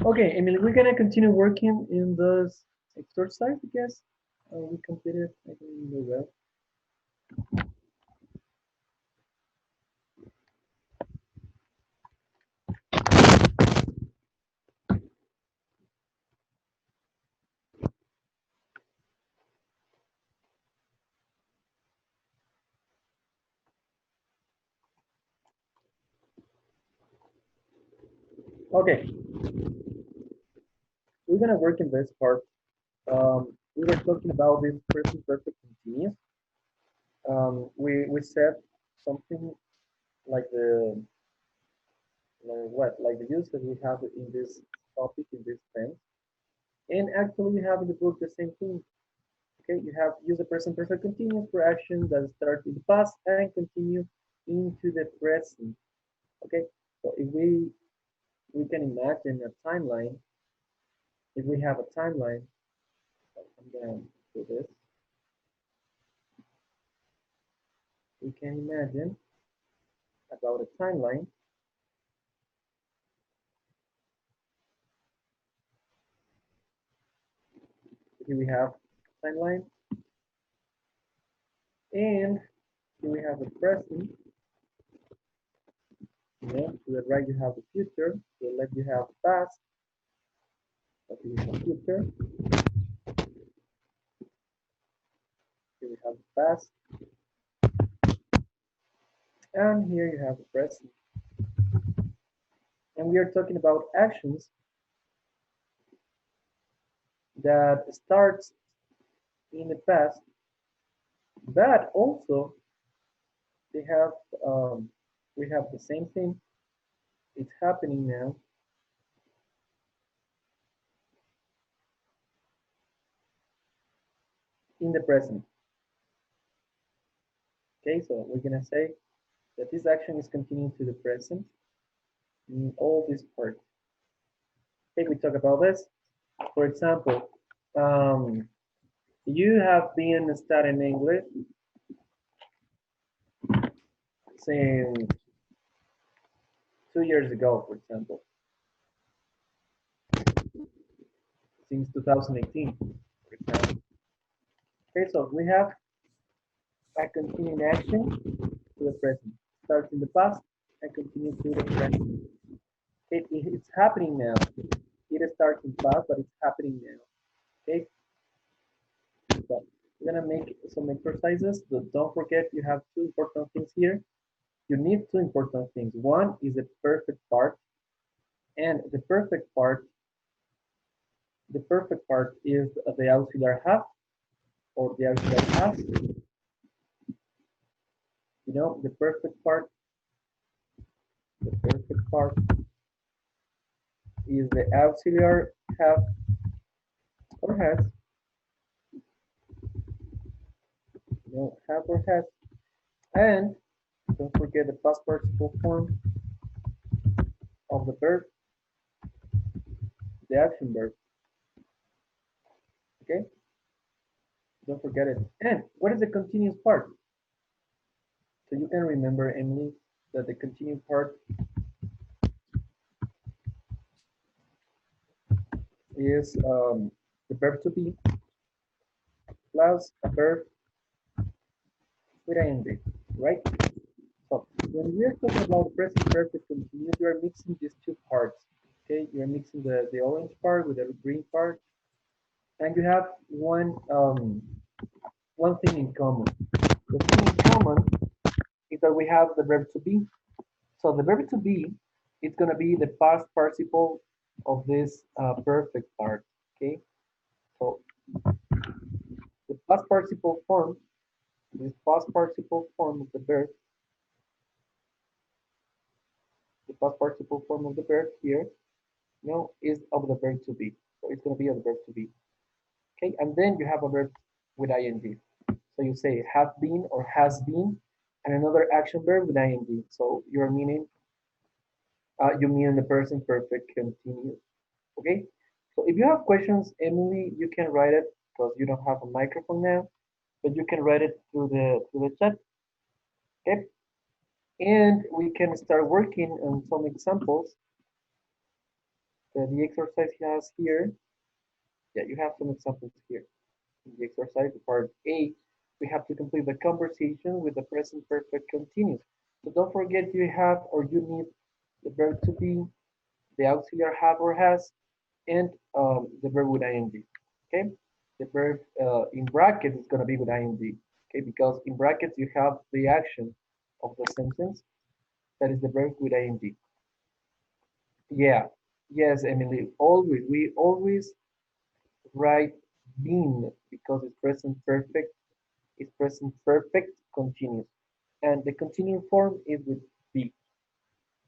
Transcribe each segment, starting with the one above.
Okay, Emily, we're gonna continue working in this exercise, I guess. We completed, I think, really well. Okay, we're gonna work in this part. We were talking about this present perfect continuous. We said something like like the use that we have in this topic in this tense, and actually we have in the book the same thing. Okay, you have use the present perfect continuous for actions that start in the past and continue into the present. Okay, so if we can imagine a timeline. If we have a timeline, I'm gonna do this. We can imagine about a timeline. Here we have timeline, and here we have the present. To the right you have the future. To the left you have the past. Okay, we have future. Here we have the past, and here you have the present. And we are talking about actions that starts in the past, but also they have we have the same thing. It's happening now in the present. Okay, so we're gonna say that this action is continuing to the present in all this part. Okay, we talk about this. For example, you have been studying English since 2 years ago, for example, since 2018, for example. Okay, so we have a continuing action to the present. Starts in the past and continues to the present. It's happening now. It starts in past, but it's happening now. Okay, so we're gonna make some exercises, but don't forget you have two important things here. You need two important things. One is the perfect part, and the perfect part is the auxiliary have or the auxiliary has. You know, the perfect part is the auxiliary have or has. You know, have or has, and don't forget the past participle form of the verb, the action verb. Okay, don't forget it. And what is the continuous part? So you can remember, Emily, that the continuous part is the verb to be plus a verb with ing, right? So when we are talking about present perfect continuous, you are mixing these two parts. Okay, you're mixing the orange part with the green part, and you have one thing in common. The thing in common is that we have the verb to be. So the verb to be is going to be the past participle of this perfect part. Okay, so the past participle form, this past participle form of the verb, the past participle form of the verb here, is of the verb to be. So it's going to be of the verb to be. Okay, and then you have a verb with ing. So you say have been or has been, and another action verb with ing. So you're meaning you mean the present perfect continuous. Okay. So if you have questions, Emily, you can write it because you don't have a microphone now, but you can write it through the chat. Okay. And we can start working on some examples The exercise he has here, yeah, you have some examples here. In the exercise, part A, we have to complete the conversation with the present perfect continuous. So don't forget you have or you need the verb to be, the auxiliary have or has, and the verb with ing. Okay, the verb in brackets is going to be with ing. Okay, because in brackets you have the action of the sentence. That is the verb with ing. Yeah, yes, Emily. Always, we always write been because it's present perfect. It's present perfect continuous, and the continuous form is with be.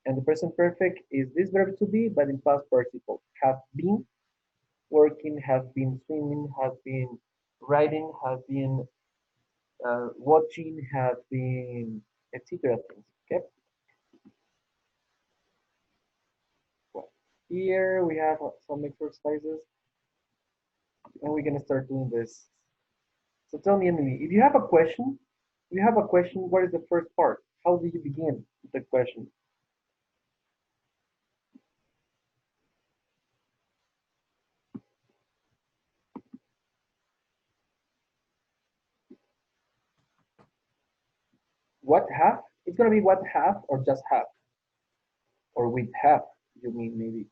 And the present perfect is this verb to be, but in past participle. Have been working, have been swimming, have been writing, have been watching, have been, etc. things. Okay. Well, here we have some exercises, and we're gonna start doing this. So tell me, Emily, if you have a question, what is the first part? How do you begin the question? What have? It's gonna be what have or just have or with have. You mean maybe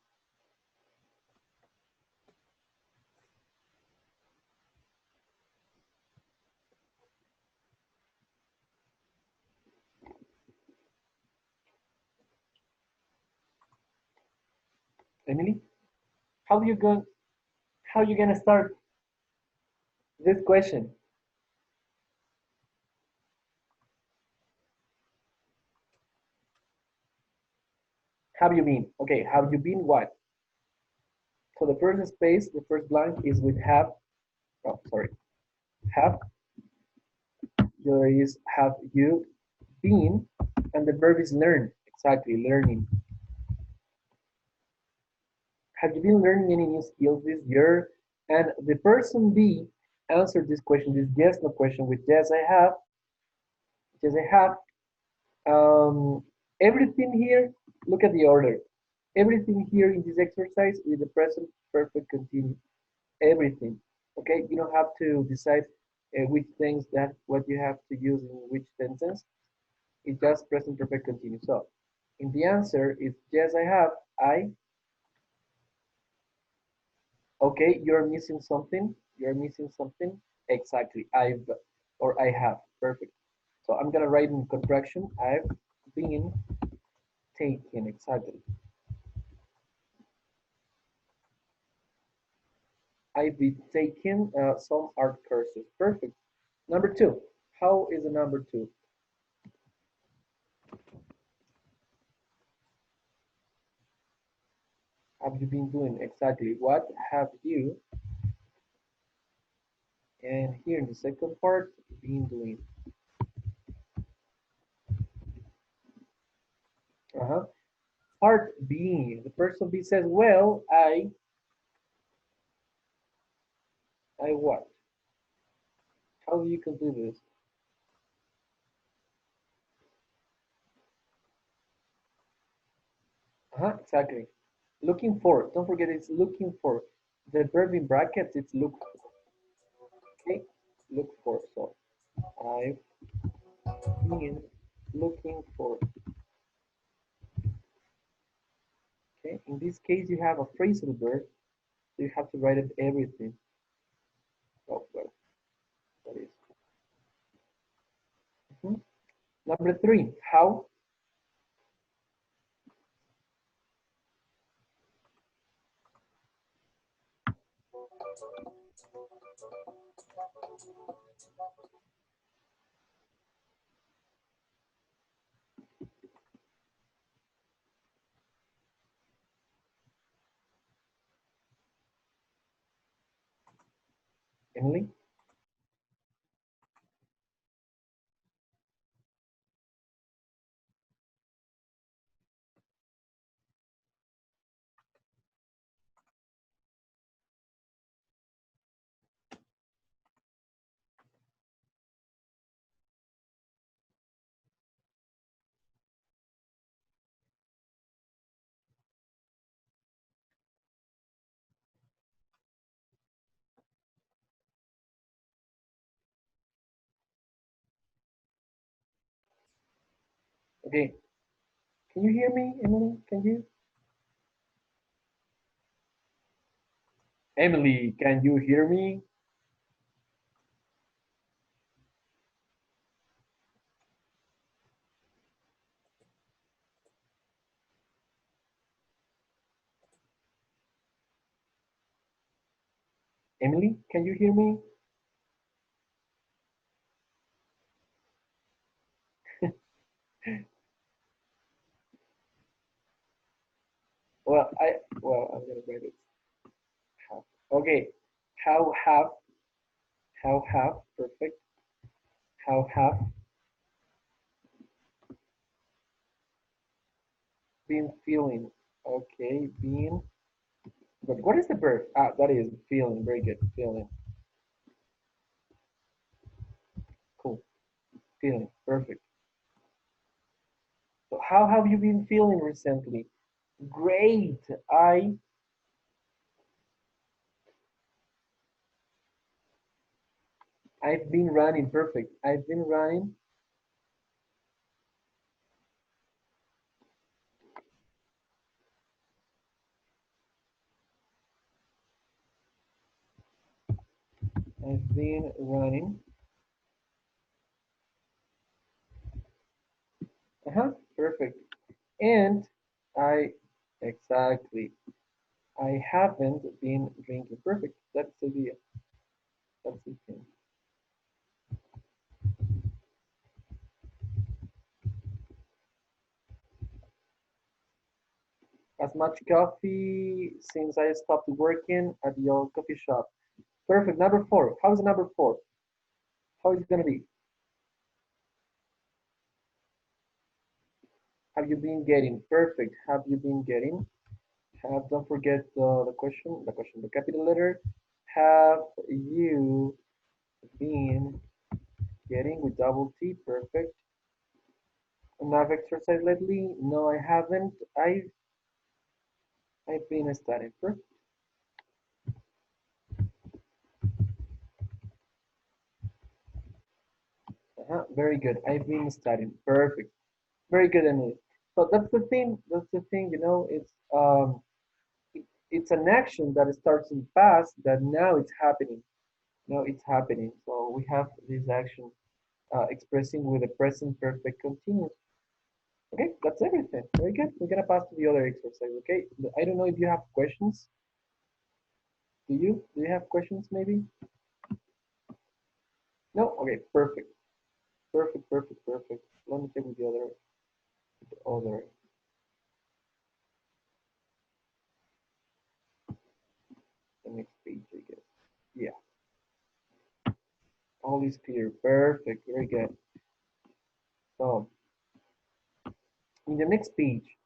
Emily? How you going? How you gonna start this question? Have you been? Okay, have you been what? So the first space, the first blank is with have. Oh, sorry. Have. There is have you been, and the verb is learn. Exactly, learning. Have you been learning any new skills this year? And the person B answered this question, this yes no question with yes I have. Yes I have. Everything here. Look at the order. Everything here in this exercise is the present perfect continuous. Everything. Okay, you don't have to decide which things that what you have to use in which sentence. It's just present perfect continuous. So, in the answer is yes, I have. I. Okay, you're missing something. You're missing something. Exactly. I've or I have. Perfect. So I'm gonna write in contraction. I've been taking. Exactly. I've been taking some art courses. Perfect. Number two. How is the number two? Have you been doing? Exactly. What have you, and here in the second part, been doing? Uh-huh. Part B. The person B says, well, I what? How do you complete this? Uh-huh, exactly. Looking for. Don't forget it's looking for. The verb in brackets, it's look. Okay? Look for. So I've been looking for. Okay? In this case, you have a phrasal verb. So you have to write it everything. Oh, well, that is. Mhm. Number three, how? Emily? Okay. Can you hear me, Emily? Can you? Emily, can you hear me? Emily, can you hear me? Well, I'm gonna write it. Have. Okay. How have, perfect. How have been feeling? Okay, been, but what is the verb? Ah, that is feeling. Very good. Feeling. Cool. Feeling. Perfect. So how have you been feeling recently? Great. I've been running. Perfect. I've been running. I've been running. Perfect. And I, exactly. I haven't been drinking. Perfect. That's the idea. That's the thing. As much coffee since I stopped working at the old coffee shop. Perfect. Number four. How is number four? How is it gonna be? Have you been getting? Perfect. Have you been getting? Have, don't forget the capital letter. Have you been getting with double T? Perfect. Enough exercise lately? No, I haven't. I've been studying. Perfect. Very good. I've been studying. Perfect. Very good, Emily. So that's the thing. That's the thing. It's an action that starts in the past that now it's happening. Now it's happening. So we have this action expressing with the present perfect continuous. Okay, that's everything. Very good. We're gonna pass to the other exercise. Okay. I don't know if you have questions. Do you? Do you have questions? Maybe. No. Okay. Perfect. Perfect. Perfect. Perfect. Let me check with the other the next page, I guess. Yeah. All is clear. Perfect. Very good. So in the next page,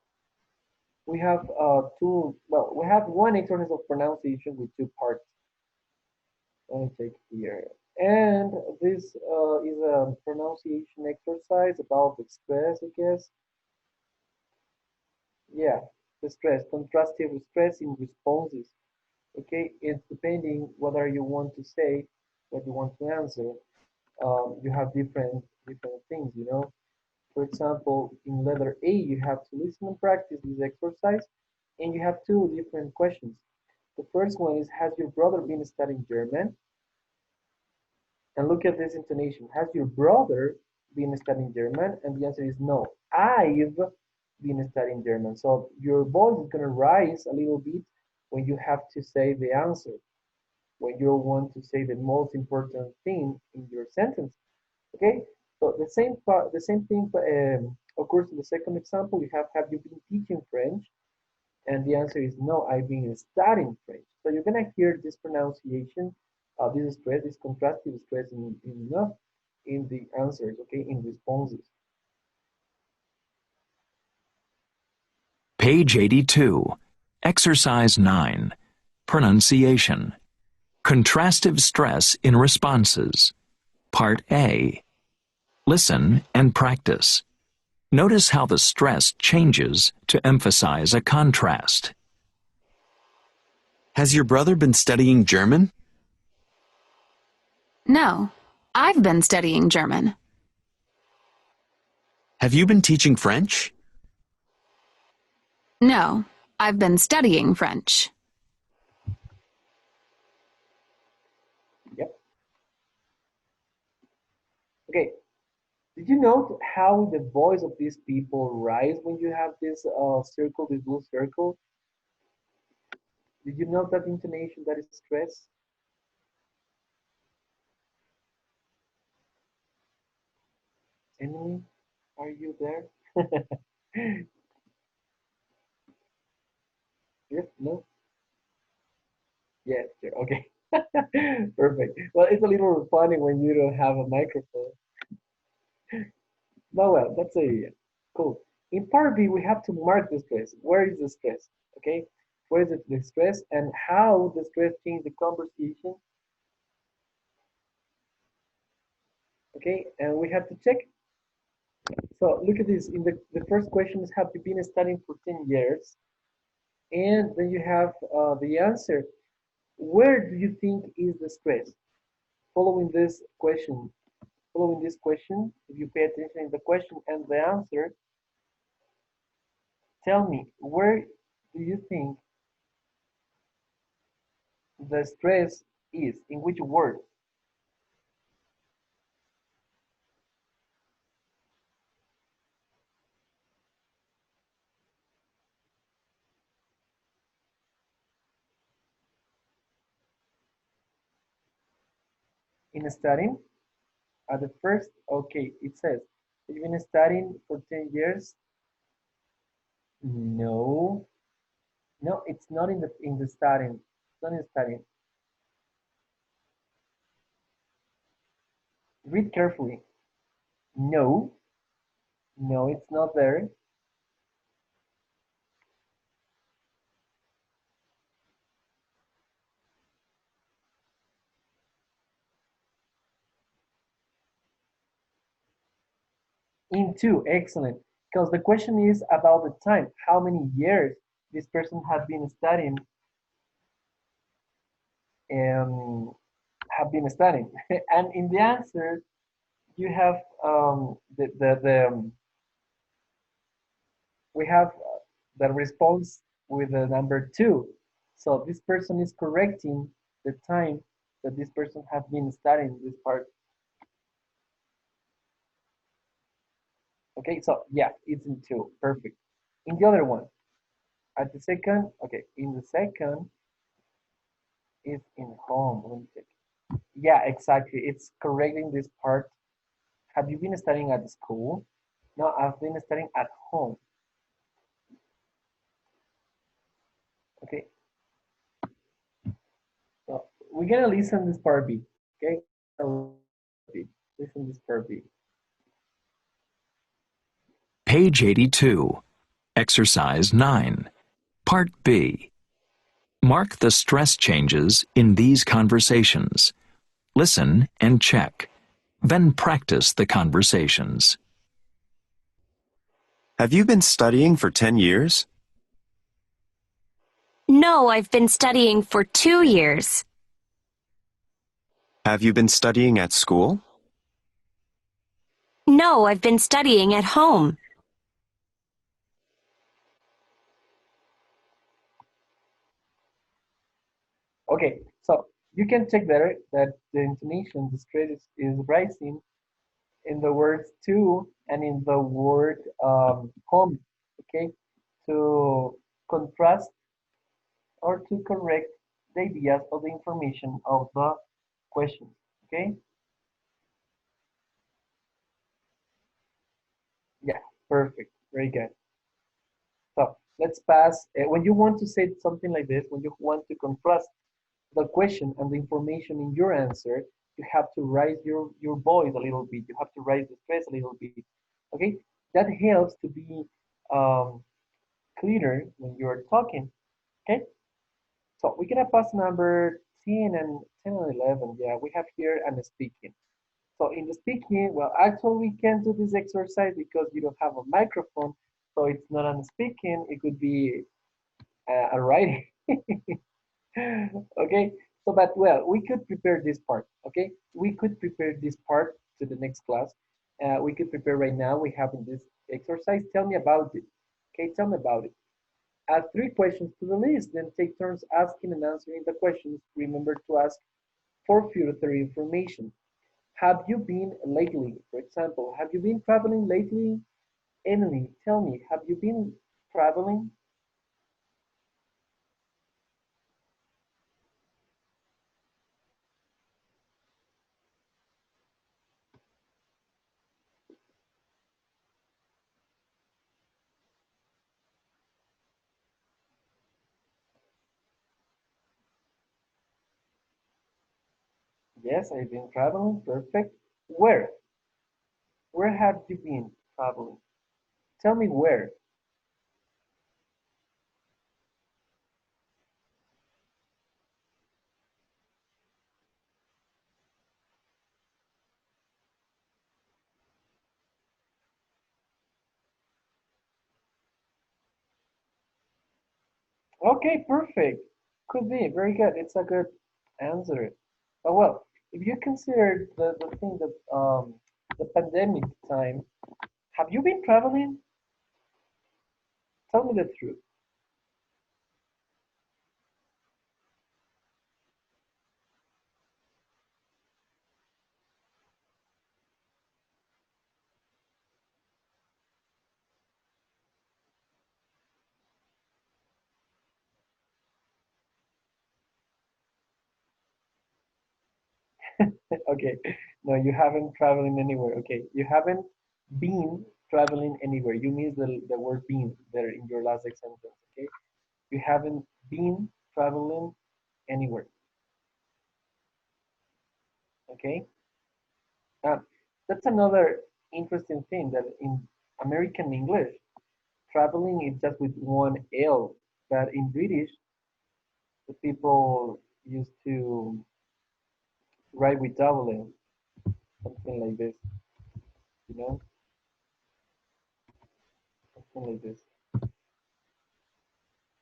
we have we have one exercise of pronunciation with two parts. Let me take here. And this is a pronunciation exercise about the stress, I guess. Yeah, the stress, contrastive stress in responses. Okay, it's depending whether you want to say what you want to answer. You have different things, you know. For example, in letter A, you have to listen and practice this exercise, and you have two different questions. The first one is, has your brother been studying German? And look at this intonation. Has your brother been studying German? And the answer is no. I've been studying German. So your voice is going to rise a little bit when you have to say the answer, when you want to say the most important thing in your sentence. Okay? So the same thing occurs in the second example. You have you been teaching French? And the answer is no, I've been studying French. So you're gonna hear this pronunciation, this stress, this contrastive stress in the answers, okay, in responses. Page 82, Exercise 9, Pronunciation. Contrastive stress in responses. Part A. Listen and practice. Notice how the stress changes to emphasize a contrast. Has your brother been studying German? No, I've been studying German. Have you been teaching French? No, I've been studying French. Yep. Okay. Did you note how the voice of these people rise when you have this circle, this blue circle? Did you note that intonation, that is stress? Emily, are you there? Yes, no? Yes, yeah, okay. Perfect. Well, it's a little funny when you don't have a microphone. No, well, that's a cool. In part B, we have to mark the stress. Where is the stress? Okay, where is the stress and how the stress change the conversation? Okay, and we have to check. So look at this. In the first question is, have you been studying for 10 years? And then you have the answer. Where do you think is the stress? Following this question, if you pay attention in the question and the answer, tell me, where do you think the stress is? In which word? In studying? At the first, okay, it says, you've been studying for 10 years? No, no, it's not in the studying. It's not in studying. Read carefully. No, no, it's not there. Into, excellent. Because the question is about the time, how many years this person has been studying and and in the answer, you have we have the response with the number 2. So this person is correcting the time that this person has been studying this part. Okay, so yeah, it's in 2. Perfect. In the other one, at the second, okay, in the second is in home. Let me check. Yeah, exactly. It's correcting this part. Have you been studying at school? No, I've been studying at home. Okay, so we're gonna listen this part B. Okay, listen this part B. Page 82. Exercise 9. Part B. Mark the stress changes in these conversations. Listen and check. Then practice the conversations. Have you been studying for 10 years? No, I've been studying for 2 years. Have you been studying at school? No, I've been studying at home. Okay, so you can check there that the intonation, the stress is rising in the words to and in the word home. Okay, to contrast or to correct the ideas of the information of the question. Okay, yeah, perfect, very good. So let's pass. When you want to say something like this, when you want to contrast the question and the information in your answer, you have to raise your voice a little bit. You have to raise the stress a little bit. Okay, that helps to be um, clearer when you are talking. Okay, so we're gonna pass number 10 and 10 and 11. Yeah, we have here and speaking. So in the speaking, well, actually we can't do this exercise because you don't have a microphone. So it's not on speaking. It could be a writing. Okay, so but well, we could prepare this part. Okay, we could prepare this part to the next class. We could prepare right now. We have in this exercise. Tell me about it. Okay, tell me about it. Add three questions to the list, then take turns asking and answering the questions. Remember to ask for further information. Have you been lately? For example, have you been traveling lately? Emily, tell me, have you been traveling? Yes, I've been traveling. Perfect. Where? Where have you been traveling? Tell me where. Okay, perfect. Could be. Very good. It's a good answer. Oh, well, if you consider the thing that the pandemic time, have you been traveling? Tell me the truth. Okay. No, you haven't traveling anywhere. Okay. You haven't been traveling anywhere. You miss the word been there in your last sentence. Okay. You haven't been traveling anywhere. Okay. Uh, that's another interesting thing that in American English, traveling is just with one L, but in British, the people used to write with double L, something like this, you know, something like this.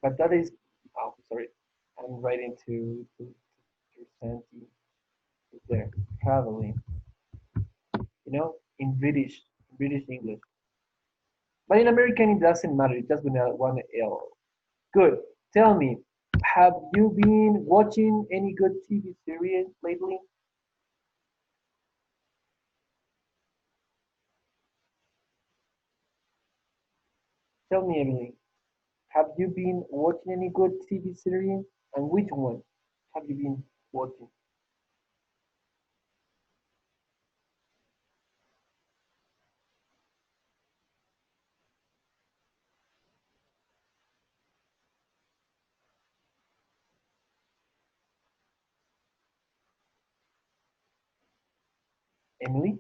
But that is, oh, sorry, I'm writing to Santi there, traveling, in British English. But in American, it doesn't matter. It's just with one L. Good. Tell me, have you been watching any good TV series lately? Tell me, Emily, have you been watching any good TV series? And which one have you been watching? Emily?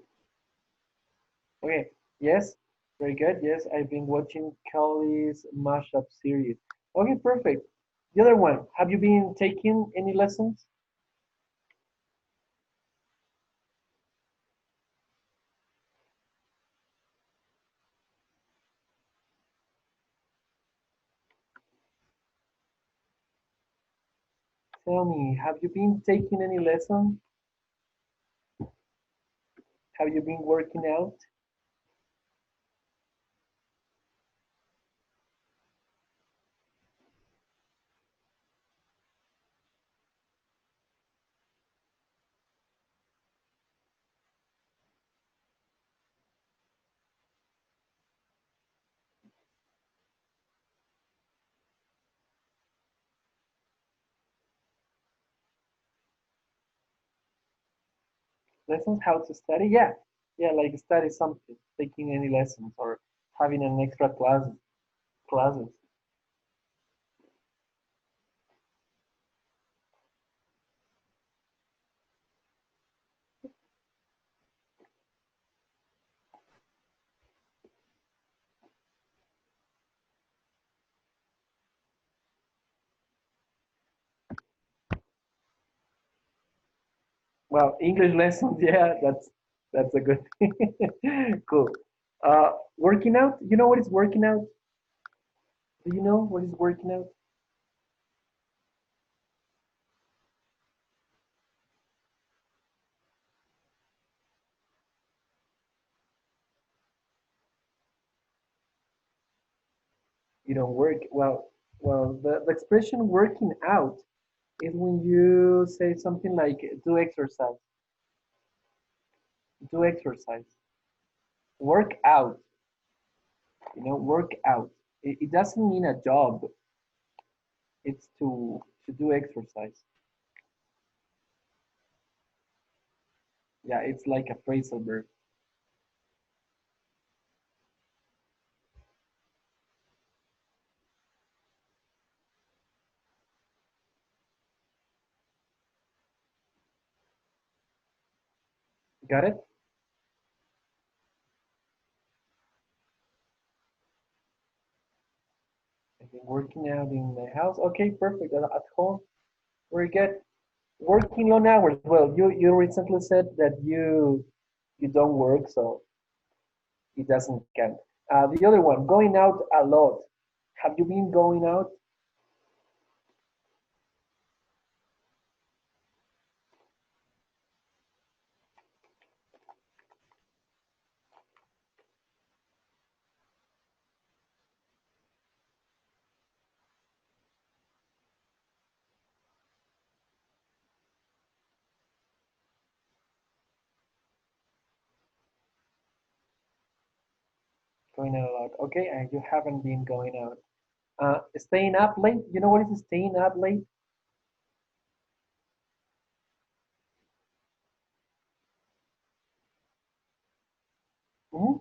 Okay. Yes. Very good. Yes, I've been watching Kelly's mashup series. Okay, perfect. The other one, have you been taking any lessons? Tell me, have you been taking any lessons? Have you been working out? Lessons how to study? Yeah. Yeah, like study something, taking any lessons or having an extra classes. Well, English lessons, yeah, that's a good cool. Working out, you know what is working out? Do you know what is working out? You don't work. Well, the expression working out is when you say something like do exercise, do exercise, work out, work out. It doesn't mean a job. It's to do exercise. Yeah, it's like a phrasal verb. Got it? I've been working out in my house. Okay, perfect. At home, very good. Working long hours. Well, you recently said that you don't work, so it doesn't count. The other one, going out a lot. Have you been going out? Going out a lot. Okay, and you haven't been going out. Staying up late. You know what is staying up late? Mhm.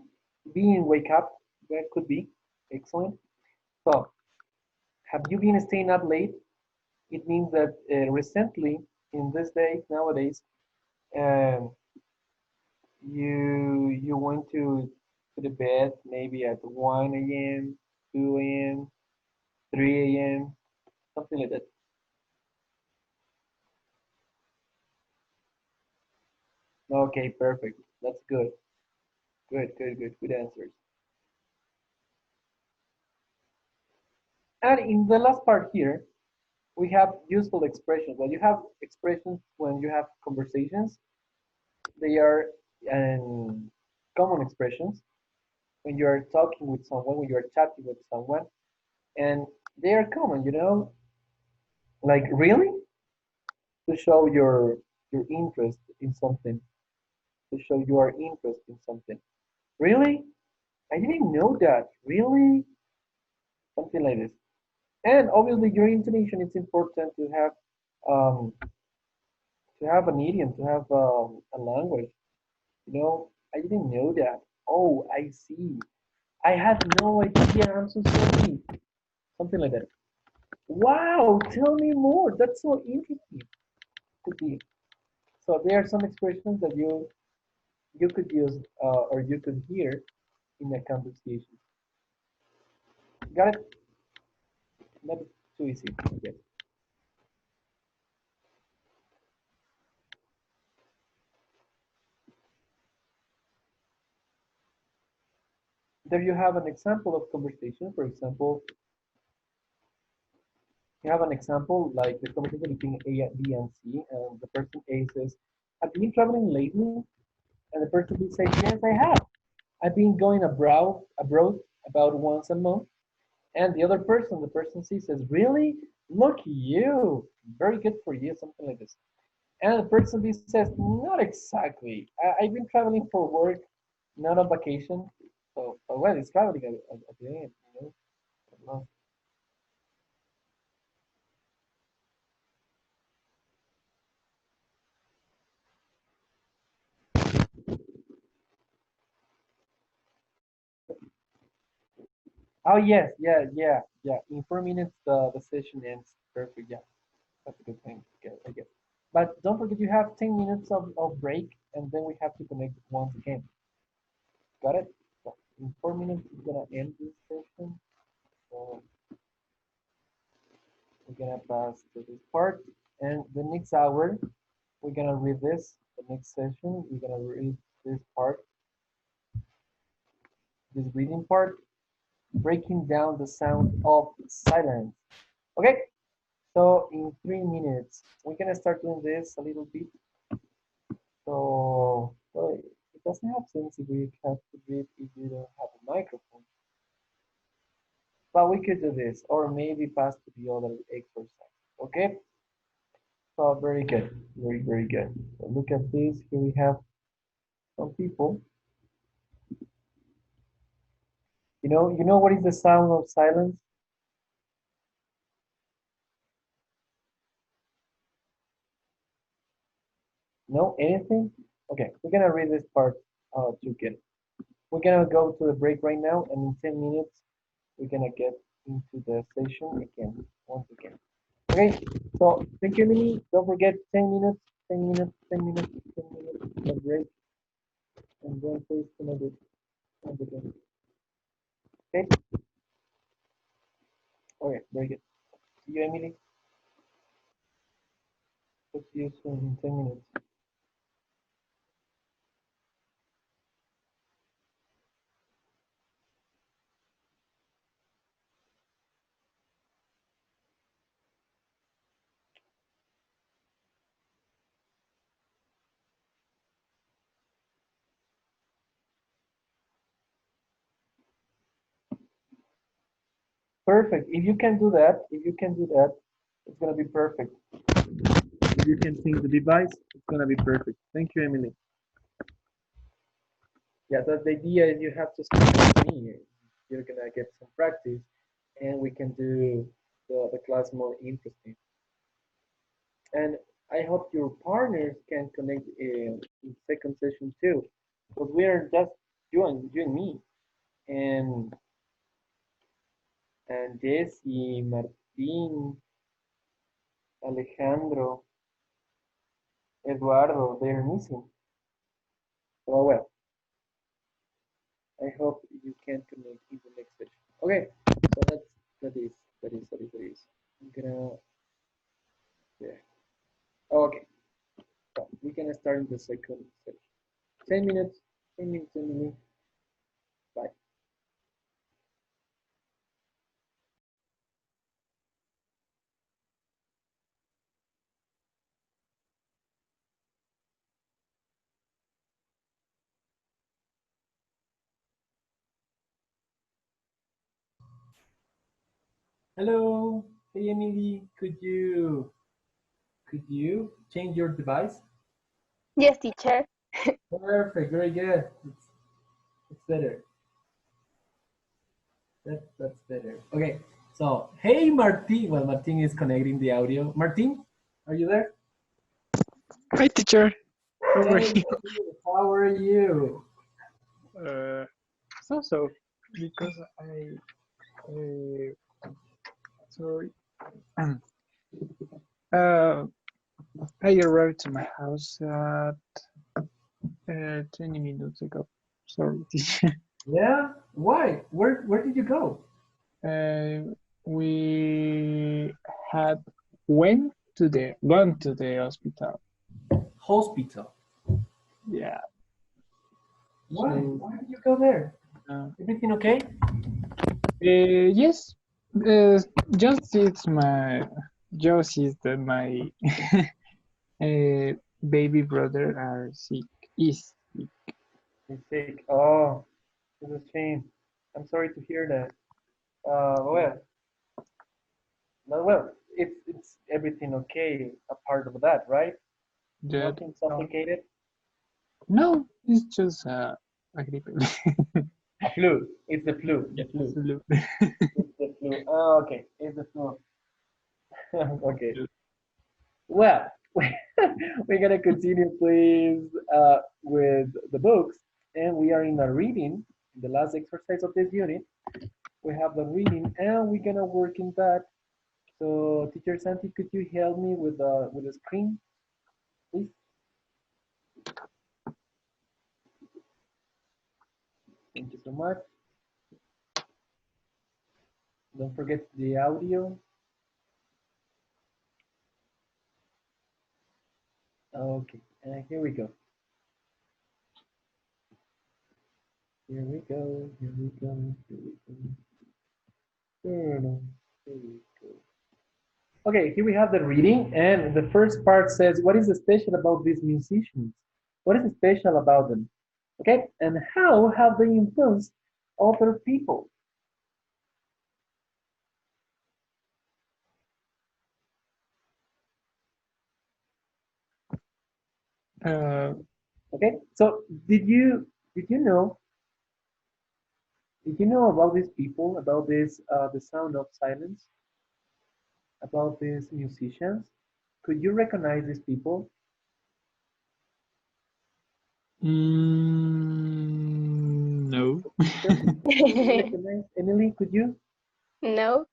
Being wake up. That could be. Excellent. So, have you been staying up late? It means that recently, in these days, nowadays, um, you went to the bed maybe at 1 a.m., 2 a.m., 3 a.m., something like that. Okay, perfect. That's good. Good, good, good. Good answers. And in the last part here, we have useful expressions. Well, you have expressions when you have conversations. They are common expressions when you are talking with someone, when you are chatting with someone, and they are common. Like really, to show your interest in something, to show your interest in something. Really, I didn't know that. Really, something like this. And obviously, your intonation is important um, to have an idiom, to have a language. I didn't know that. Oh, I see. I had no idea. I'm so sorry. Something like that. Wow, tell me more. That's so interesting. Could be. So there are some expressions that you could use or you could hear in a conversation. Got it? Not too easy. Yes. There you have an example of conversation. For example, you have an example like the conversation between A, B, and C, and the person A says, "Have you been traveling lately?" And the person B says, "Yes, I have. I've been going abroad about once a month." And the other person, the person C says, "Really? Lucky you. Very good for you." Something like this. And the person B says, "Not exactly. I've been traveling for work, not on vacation." So, well, it's traveling at the end. Oh yes, yeah. In 4 minutes, the session ends. Perfect. Yeah, that's a good thing. Okay, I guess. But don't forget, you have 10 minutes of break, and then we have to connect once again. Got it? So in 4 minutes, we're gonna end this session. So we're gonna pass to this part, and the next hour, we're gonna read this. The next session, we're gonna read this part, this reading part, breaking down the sound of silence. Okay. So in 3 minutes, we're gonna start doing this a little bit. So it doesn't have sense if we have to read if you don't have a microphone. But we could do this, or maybe pass to the other exercise. Okay? So very good. Very, very good. So look at this. Here we have some people. You know what is the sound of silence? No? Anything? Okay, we're gonna read this part together. We're gonna go to the break right now, and in 10 minutes, we're gonna get into the session again, once again. Okay, so thank you, Emily. Don't forget 10 minutes, 10 minutes, 10 minutes, 10 minutes, a break, and then please another once again. Okay? Okay, very good. See you, Emily. Talk to you soon in 10 minutes. Perfect. If you can do that, it's gonna be perfect. If you can sync the device, it's gonna be perfect. Thank you, Emily. Yeah, that's the idea is you have to speak with me. You're gonna get some practice and we can do the class more interesting. And I hope your partners can connect in second session too. Because we are just you and me and Jesse, Martin, Alejandro, Eduardo, they're missing. Oh well, I hope you can connect in the next session. Okay, so that is. I'm gonna yeah. Okay, so we can start in the second session. 10 minutes, 10 minutes, 10 minutes. Bye. Hello, hey Emily, could you change your device? Yes, teacher. Perfect, very good. It's better. That's better. Okay, so hey Martin. Well, Martin is connecting the audio. Martin, are you there? Hi, teacher. How are Hey, you? Martin, how are you? So because sorry, uh, I arrived to my house at 20 minutes ago. Sorry, teacher. Yeah. Why? Where did you go? We had gone to the hospital. Hospital. Yeah. Why? So Why did you go there? uh, Everything okay? yes, uh, just is that my baby brother are sick. Is sick. You're sick. Oh, it's a shame. I'm sorry to hear that. Well, well, it's everything okay apart of that, right? That Nothing complicated. no, it's just a gripe. A flu. It's the flu. The Yes, flu. look. It's the flu. Oh, okay. It's the flu. Okay. Well, we're gonna continue, please, with the books, and we are in a reading. In the last exercise of this unit, we have the reading, and we're gonna work in that. So, Teacher Santi, could you help me with the screen, please? Thank you so much. Don't forget the audio. Okay, and here we go. Here we go. Here we go. Here we go. Here we go. Okay, here we have the reading, and the first part says, what is special about these musicians? What is special about them? Okay, and how have they influenced other people? Okay, so did you know about these people, about this the sound of silence, about these musicians? Could you recognize these people? No. Could you recognize Emily? Could you? No.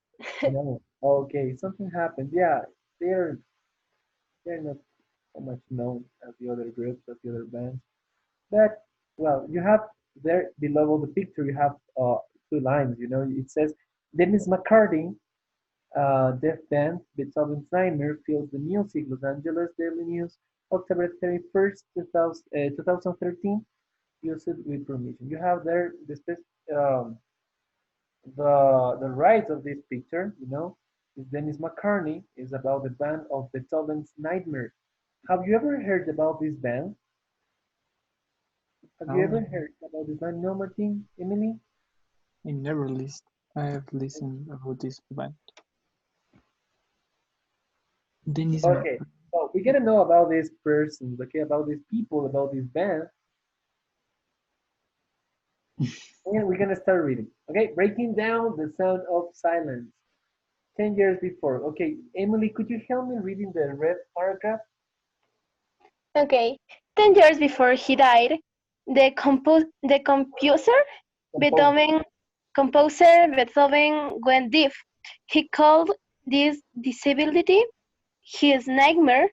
No. Okay, something happened. Yeah, they're they're not so much known as the other groups, as the other bands. But well, you have there below the picture, you have two lines. You know, it says Dennis McCarthy, Deaf Band, Beethoven's Nightmare, fills the music. Los Angeles Daily News, October 31st, 2013. Use it with permission. You have there um, the right of this picture. You know, is Dennis McCartney. Is about the band of Beethoven's Nightmare. Have you ever heard about this band? Have you No, ever heard about this band? No, Martin, Emily? I never list. I have listened about this band. Dennis Okay, so we gotta know about these persons, okay, about these people, about this band, and we're gonna start reading. Okay, breaking down the sound of silence. 10 years before. Okay, Emily, could you help me reading the red paragraph? Okay. 10 years before he died, the composer Compose. Beethoven composer Beethoven went deaf. He called this disability his nightmare.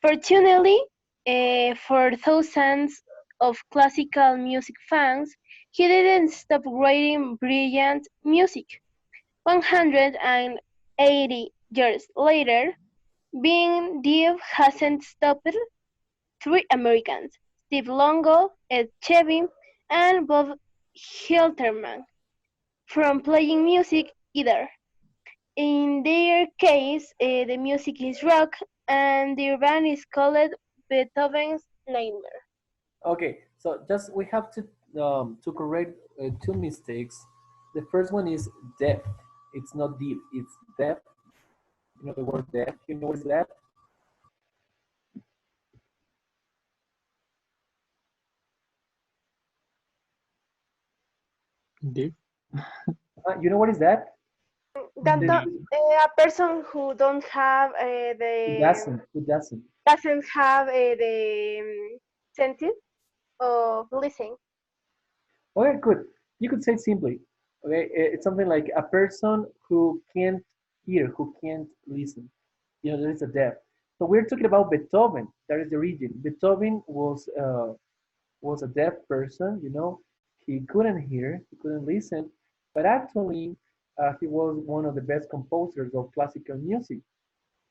Fortunately, for thousands of classical music fans, he didn't stop writing brilliant music. 180 years later, being deaf hasn't stopped three Americans, Steve Longo, Ed Chevy, and Bob Hilterman, from playing music either. In their case, the music is rock, and their band is called Beethoven's Nightmare. Okay, so just we have to correct two mistakes. The first one is deaf. It's not deaf, it's deaf. You know the word deaf. You know what is that? deaf. You know what is that? That This, No. this, a person who don't have who the doesn't? Who doesn't? doesn't have the senses of listening. Okay, good. You could say simply, okay, it's something like a person who can't hear, who can't listen. You know, there is a deaf. So we're talking about Beethoven. That is the region. Beethoven was a deaf person. You know, he couldn't hear, he couldn't listen, but actually, he was one of the best composers of classical music.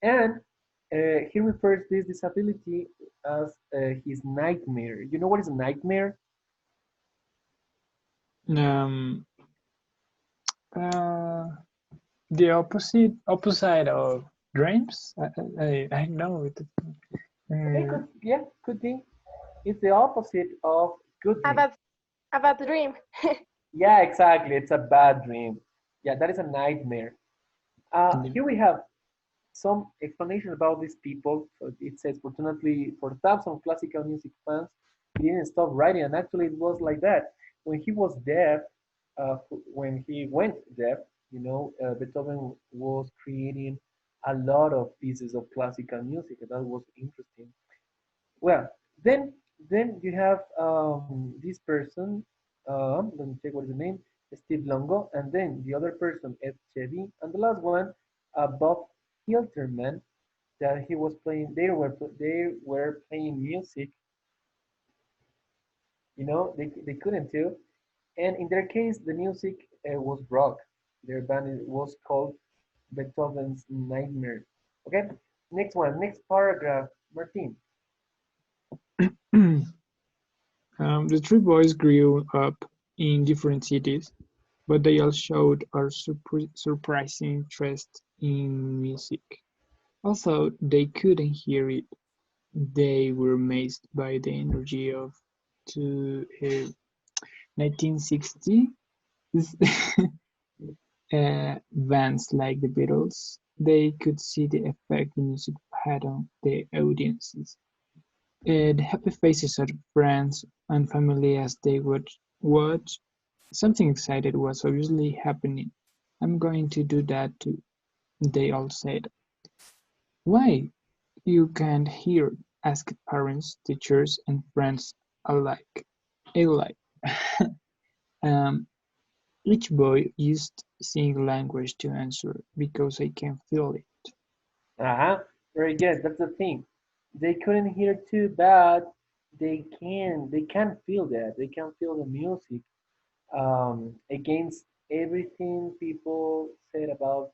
And he refers this disability as his nightmare. You know what is a nightmare? Um, uh, the opposite of dreams. I know it. Okay, Uh, could yeah, could be. It's the opposite of good dream. About about dream. Yeah, exactly. It's a bad dream. Yeah, that is a nightmare. Here we have some explanation about these people. So it says, fortunately for thousands of classical music fans, he didn't stop writing. And actually, it was like that. When he was deaf, when he went deaf, you know, Beethoven was creating a lot of pieces of classical music. And that was interesting. Well, then then you have this person. Let me check what is the name. Steve Longo, and then the other person, Ed Chevy, and the last one, Bob Hilterman, that he was playing. They were playing music. You know, they couldn't too. And in their case, the music was rock. Their band was called Beethoven's Nightmare. Okay, next one, next paragraph, Martin. the three boys grew up in different cities, but they all showed a surprising interest in music. Although they couldn't hear it, they were amazed by the energy of to 1960 bands like the Beatles. They could see the effect the music had on the audiences. The happy faces of friends and family as they would watch something excited was obviously happening. I'm going to do that too, they all said. Why? You can't hear, asked parents, teachers, and friends alike. Alike. um, each boy used sign language to answer because I can feel it. Uh-huh. Very good. That's the thing. They couldn't hear too bad. They can feel that. They can feel the music. Against everything people said about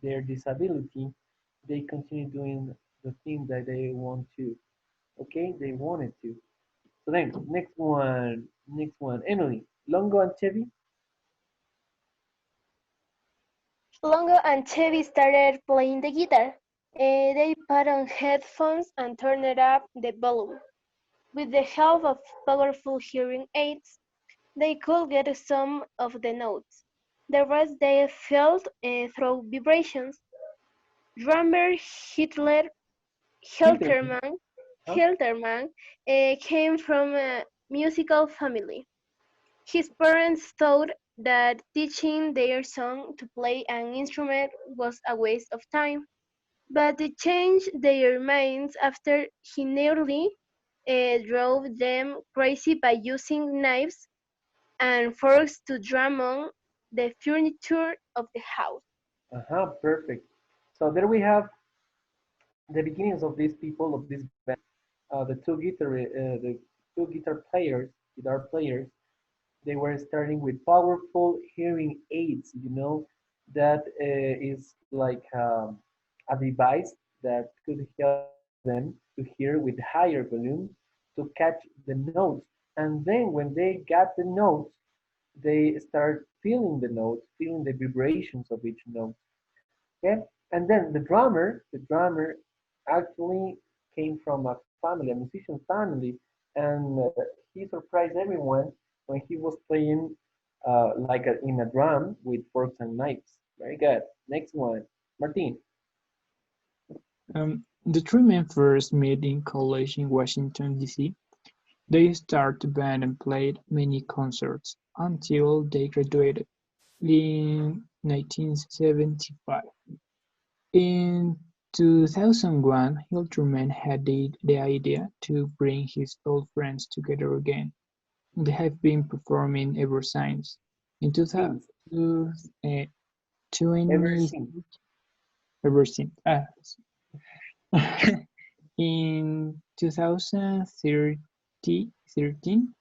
their disability, they continue doing the thing that they want to. Okay, they wanted to. So then, next one, Emily, Longo and Chevy. Longo and Chevy started playing the guitar. They put on headphones and turned up the volume. With the help of powerful hearing aids, they could get some of the notes. The rest they felt through vibrations. Drummer Hitler Hinterman, Hilterman huh? Hilterman came from a musical family. His parents thought that teaching their son to play an instrument was a waste of time, but they changed their minds after he nearly drove them crazy by using knives and forks to drum on the furniture of the house. Uh-huh, perfect. So there we have the beginnings of these people of this band. The two guitar players, they were starting with powerful hearing aids. That is like a device that could help them to hear with higher volume to catch the notes. And then when they got the notes, they start feeling the notes, feeling the vibrations of each note. Okay, and then the drummer actually came from a family, a musician family, and he surprised everyone when he was playing in a drum with forks and knives. Very good. Next one, Martin. The three men first met in college in Washington, D.C. They started the band and played many concerts until they graduated in 1975. In 2001, Hilterman had the idea to bring his old friends together again. They have been performing ever since. In Since, 2020, ever since. ever since. In 2013,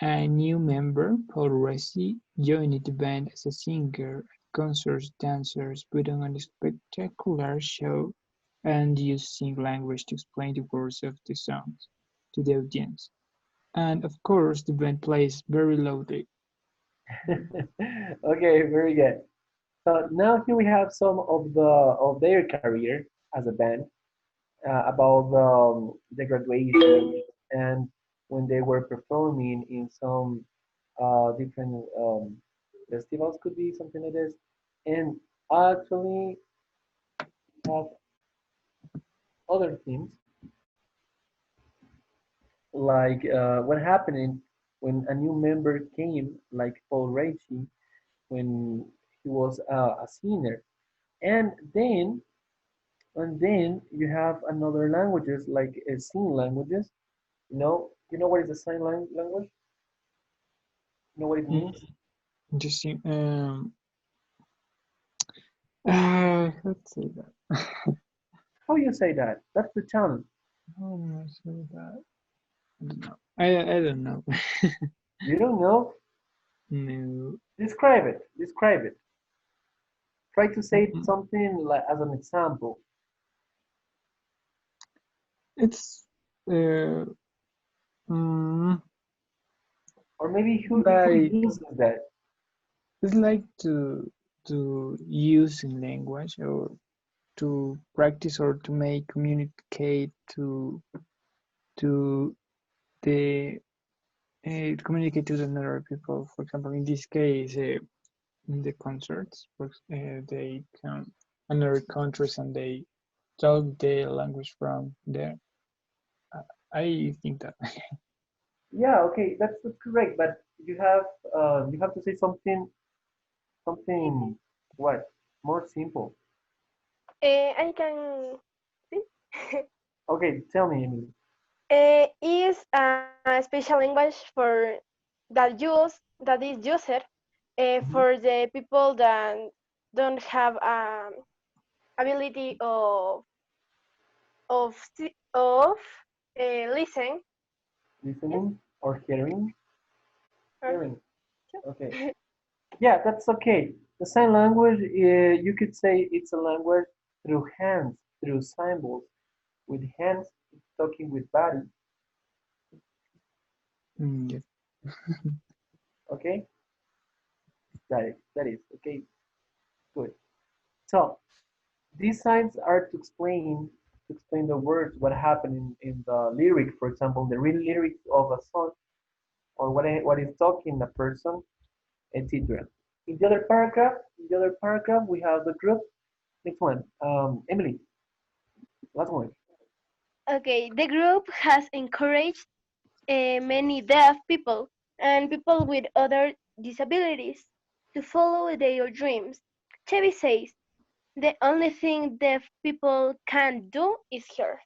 a new member, Paul Rossi, joined the band as a singer, concerts, dancers, put on a spectacular show, and used sign language to explain the words of the songs to the audience. And of course, the band plays very loudly. Okay, very good. So now here we have some of their career as a band, about the graduation and when they were performing in some different festivals, could be something like this, and actually have other things like what happened when a new member came, like Paul Reichi, when he was a singer, and then you have another languages like sign languages. You know what is a language? You know what it Mm, means? Interesting. Let's say that. How you say that? That's the challenge. How do I say that? I don't know. I don't know. You don't know? No. Describe it. Describe it. Try to say Mm, something like as an example, It's uh, mm, or maybe who like uses that. it's like to use in language or to practice or to make communicate to the communicate to the other people. For example, in this case, in the concerts, they come another countries and they talk the language from there. I think that. Yeah, okay, that's correct. But you have to say something what more simple. I can see. Okay, tell me, Emily. Is a special language for that is used Mhm. for the people that don't have ability of listen. Listening or hearing? Or- Hearing. Okay. Yeah, that's okay. The sign language, you could say it's a language through hands, through symbols, with hands talking with body. Yeah. Okay, that is okay. Good. So these signs are to explain the words, what happened in the lyric, for example, the real lyrics of a song, or what is talking the person, etc. In the other paragraph, we have the group. Next one, Emily, last one. Okay, the group has encouraged many deaf people and people with other disabilities to follow their dreams. Chevy says the only thing deaf people can do is hear.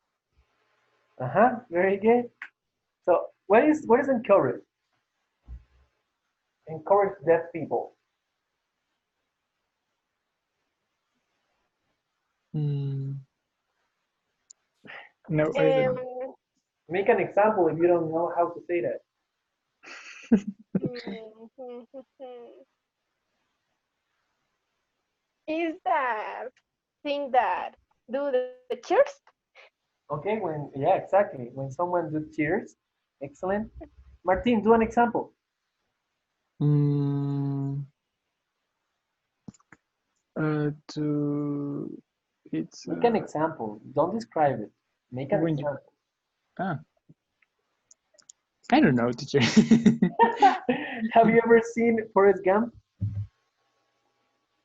Very good. So what is encourage? Encourage deaf people. Mm, no, I don't know. Um, Make an example if you don't know how to say that. is that thing that do the cheers? Okay, yeah, exactly. When someone do cheers, excellent. Martin, do an example. Mm, to it's Make an example. Don't describe it. Make an when you example. ah I don't know, teacher. Have you ever seen Forrest Gump?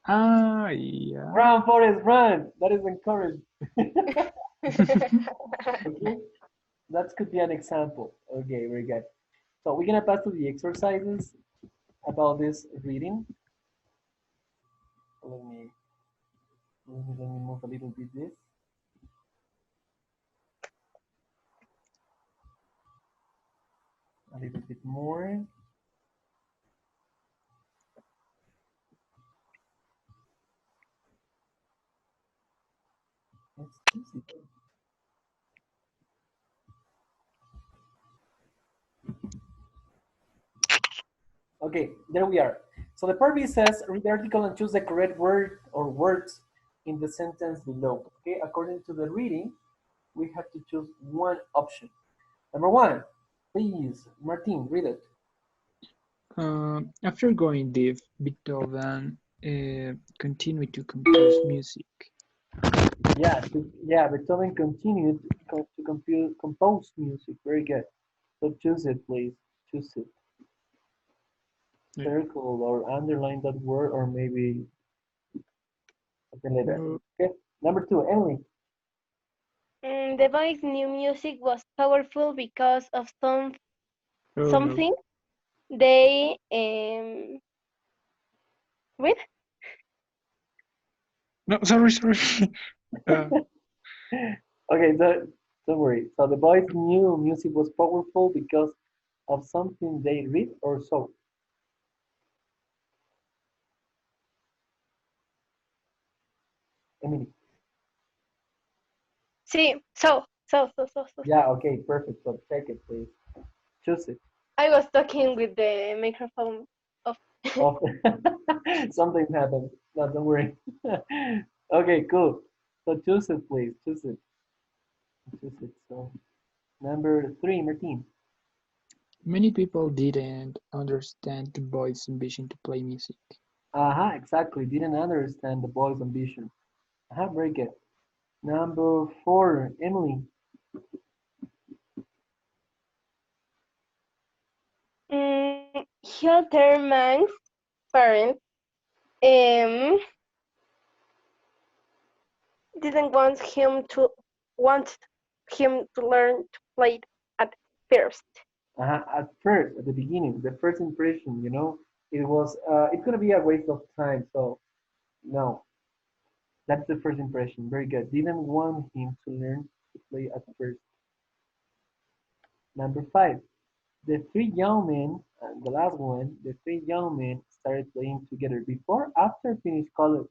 Yeah. Run, Forrest, run! That is encouraged. Okay, that could be an example. Okay, very good. So we're gonna pass to the exercises about this reading. Let me let me move a little bit this. A little bit more. Let's see. Okay, there we are. So the part B says read the article and choose the correct word or words in the sentence below. Okay, according to the reading, we have to choose one option. Number one, please, Martin, read it. After going deaf, Beethoven continued to compose music. Yeah, Beethoven continued to compose music. Very good. So choose it, please. Choose it. Yeah. Circle or underline that word, or maybe something like that. Uh, Okay. Number two, Emily. The boys' new music was powerful because of oh no. something they read. No, sorry. uh, Okay, don't worry. So the boys knew music was powerful because of something they read or saw. Emily. See, so. Yeah, okay, perfect. So check it, please. Choose it. I was talking with the microphone off. Oh, something happened. No, don't worry. Okay, cool. So choose it, please. Choose it. Choose it. So number three, Martin. Many people didn't understand the boy's ambition to play music. Exactly. Didn't understand the boy's ambition. Very good. Number four, Emily. Hilterman's parents um, didn't want him to learn to play first. At first, at the beginning, the first impression, it was, it's gonna be a waste of time. So no, that's the first impression. Very good. Didn't want him to learn to play at first. Number five, the three young men, the last one, the three young men started playing together before, after finish college.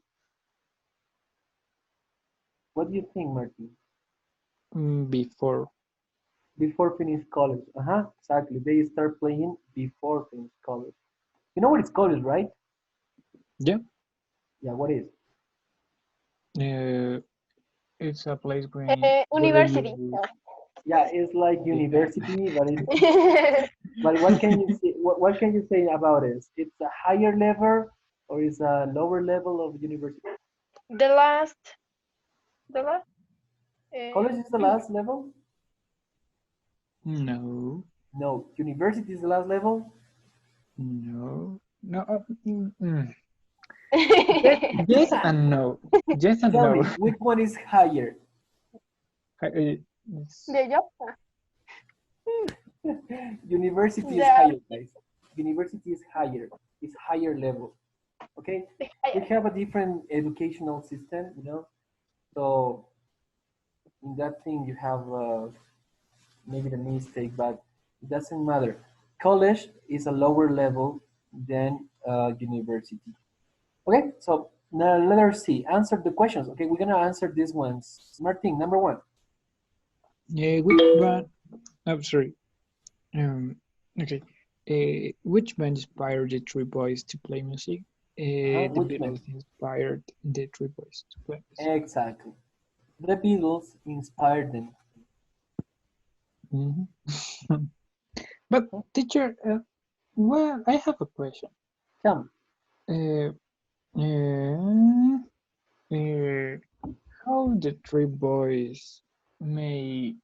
What do you think, Martin? Before. Before finish college. Exactly. They start playing before finish college. You know what it's college, right? Yeah. Yeah, what is? It's a place where University. you. Yeah, it's like Yeah. university, but what can you say? What can you say about it? It's a higher level or is a lower level of university? the last, the last. College is the last level? No. No, university is the last level. No. No. Yes, yes and no. Yes and Tell no. me, which one is higher? It's- de yo. University is The, higher, guys. University is higher. It's higher level. Okay? the We have a different educational system, So in that thing you have maybe the mistake, but it doesn't matter. College is a lower level than university. Okay, so now let us see. Answer the questions. Okay, we're gonna answer these ones. Martin, number one. yeah, which band? I'm sorry. Okay. Which band inspired the three boys to play music? The Which one? Beatles inspired the three boys to play music. Exactly. The Beatles inspired them. Mhm. But teacher, well, I have a question. Come. Uh, uh, uh, how the three boys may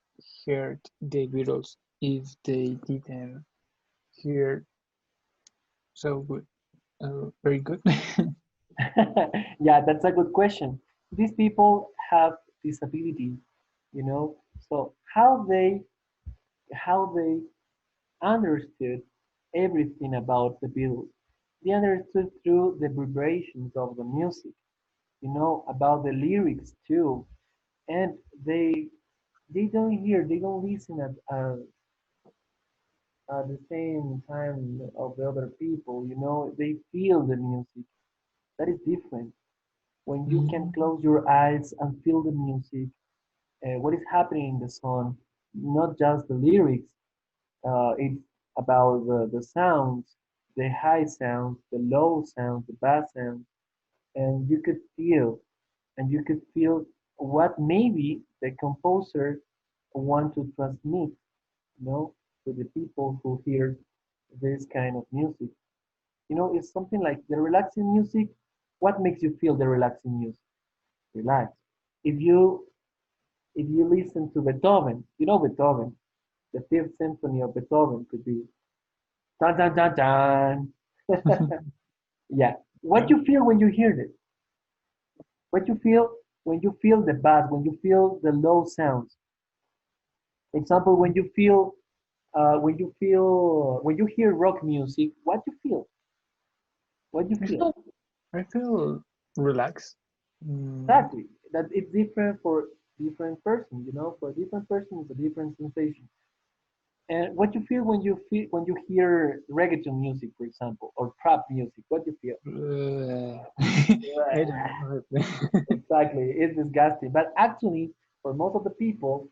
hear the Beatles if they didn't hear so good, very good? Yeah, that's a good question. These people have disabilities, so how they understood everything about the Beatles. They understood through the vibrations of the music, about the lyrics too, and they don't listen at the same time of the other people. They feel the music. That is different. When you can Mm, close your eyes and feel the music, what is happening in the song, not just the lyrics. It's about the sounds, the high sounds, the low sounds, the bass sounds, and you could feel what maybe the composer want to transmit, to the people who hear this kind of music. It's something like the relaxing music. What makes you feel the relaxing music? Relax. If you if you listen to Beethoven, Beethoven, the Fifth Symphony of Beethoven could be dun dun dun dun. Yeah. What yeah. you feel when you hear this? What you feel when you feel the bass, when you feel the low sounds? Example, when you hear rock music, what you feel? What you I feel? feel, I feel relaxed. Mm, Exactly. That it's different for different person. For different person, it's a different sensation. And what you feel when you hear reggaeton music, for example, or trap music? What do you feel? I don't know. Exactly, it's disgusting. But actually, for most of the people,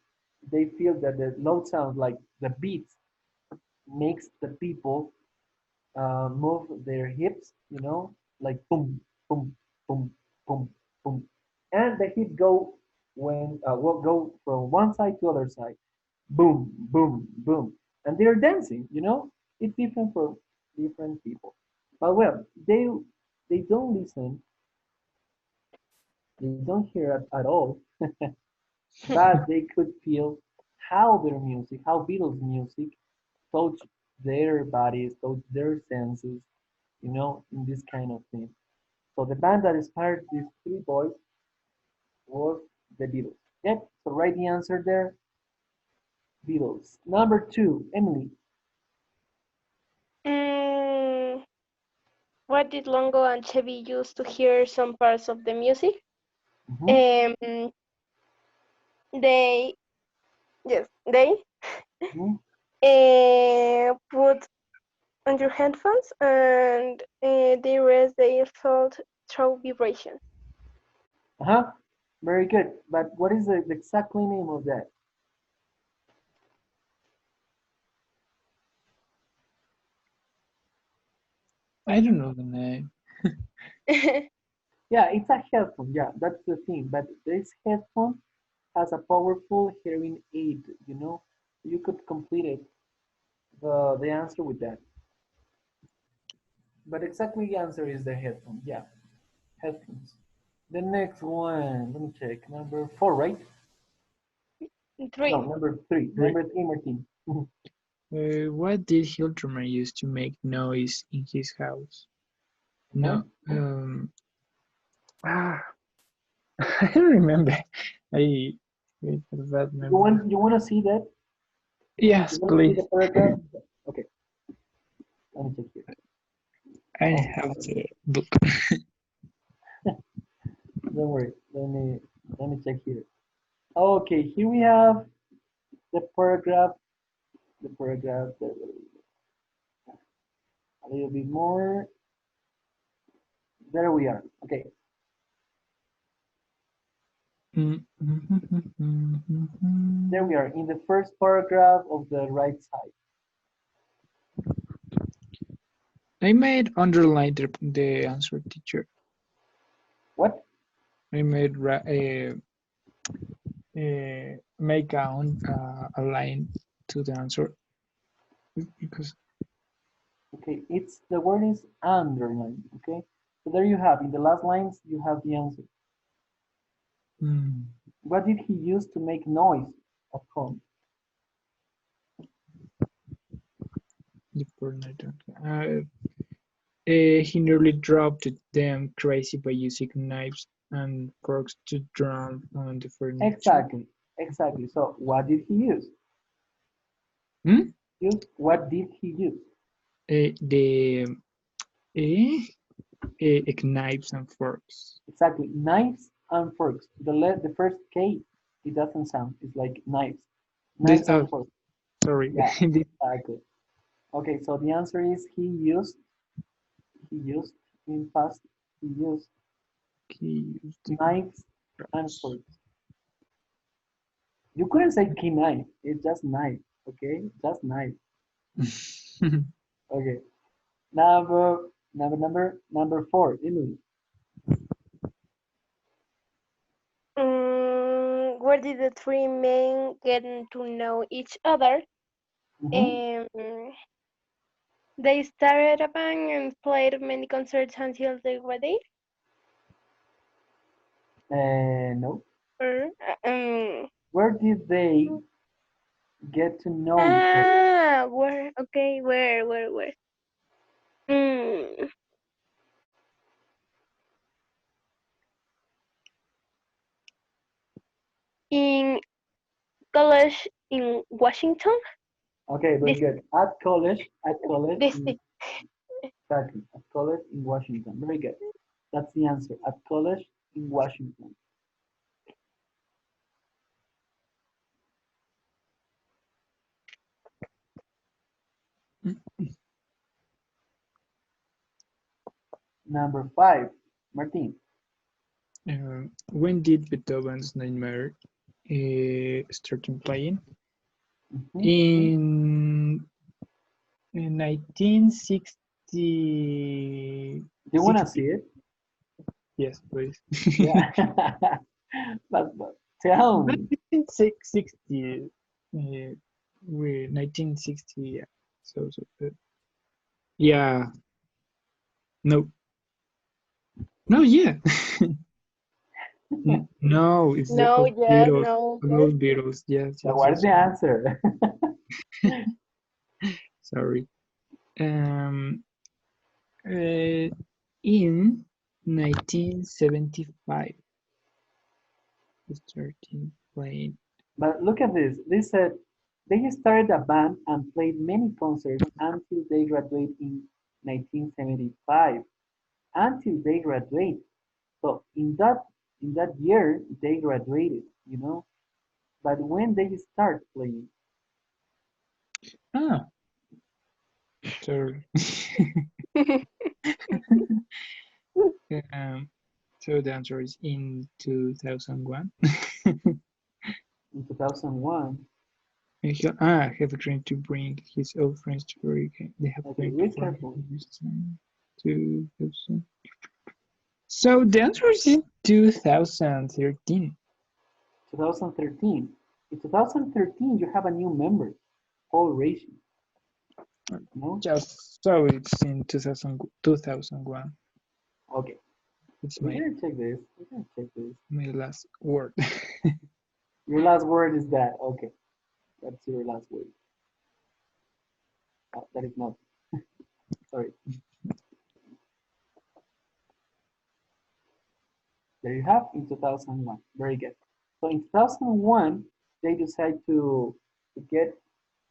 they feel that the low sound, like the beats, makes the people move their hips, like boom, boom, boom, boom, boom, and the hips will go from one side to other side, boom, boom, boom, and they're dancing. It's different for different people. But well, they don't listen, they don't hear at all, but they could feel how their music, how Beatles music touch their bodies, touch their senses, in this kind of thing. So the band that inspired these three boys was the Beatles. Yep. So write the answer there. Beatles. Number 2, Emily. What did Longo and Chevy use to hear some parts of the music? Mhm, They, yes, they mhm. put on your headphones and they raise their thought through vibration. Uh-huh. Very good. But what is the exactly name of that? I don't know the name. Yeah, it's a headphone. Yeah, that's the thing. But this headphone has a powerful hearing aid, you know. You could complete it, the answer with that. But exactly the answer is the headphone. Yeah, headphones. The next one, let me check. Number 4, right? No, 3. number 3. Right. Number 3, Martin. What did Hilderman use to make noise in his house? Okay. No. Ah, I don't remember. I have a bad memory. You want to see that? Yes, You want to see please. the paragraph? Okay, let me check here. I Oh, have the book. don't worry. Let me check here. Okay, here we have the paragraph. The paragraph. A little bit more. There we are. Okay. There we are in the first paragraph of the right side. I made underline the answer, teacher. What? I made make a line to the answer because Okay, it's the word is underline. Okay, so there you have in the last lines you have the answer. What did he use to make noise at home? he nearly dropped them crazy by using knives and forks to drum on the furniture. Exactly, exactly. So what did he use? Hmm? What did he use? The knives and forks. Exactly, knives and forks. The first K, it doesn't sound. It's like knives, This knives and forks. sorry. Yeah, exactly. Okay, so the answer is he used in past he used He used the knives and knives. forks. You couldn't say key knife. It's just knife. Okay, just knife. Okay. Number 4. Emily. Where did the three men get to know each other? Mm-hmm. Um, they started a band and played many concerts until they graduated. No. Or, Where did they get to know each other? where? Okay, where? Mm, in college in Washington. Okay, very This, good. At college this, in exactly. At college in Washington. Very good. That's the answer. At college in Washington. Number 5. Martin. When did Beethoven's Nightmare started playing? Mm-hmm. In 1960. Do you want to see it? Yes, please. Yeah. but tell me. 1960. We 1960. Yeah. Yeah. No. No. Yeah. No. It's the no, old yes, Beatles. no, yes. Old Beatles. Yes. So Yes. what is Yes. the answer? Sorry. Um. In 1975, we started playing. But look at this. This said They started a band and played many concerts until they graduated in 1975. Until they graduate. So in that year they graduated, you know. But when they start playing, Ah, sorry. So the answer is in 2001. in 2001. Have a dream to bring his old friends to Oregon. They have Okay, been be performing careful. this time. 2000. So the answer is in 2013. 2013. In 2013, you have a new member, Paul Racing. No? Just so it's in 2001. Okay, It's we're gonna check this. We're gonna check this. my last word. Your last word is that. Okay, that's your last word. That is not. Sorry. There you have in 2001. Very good. So in 2001, they decide to get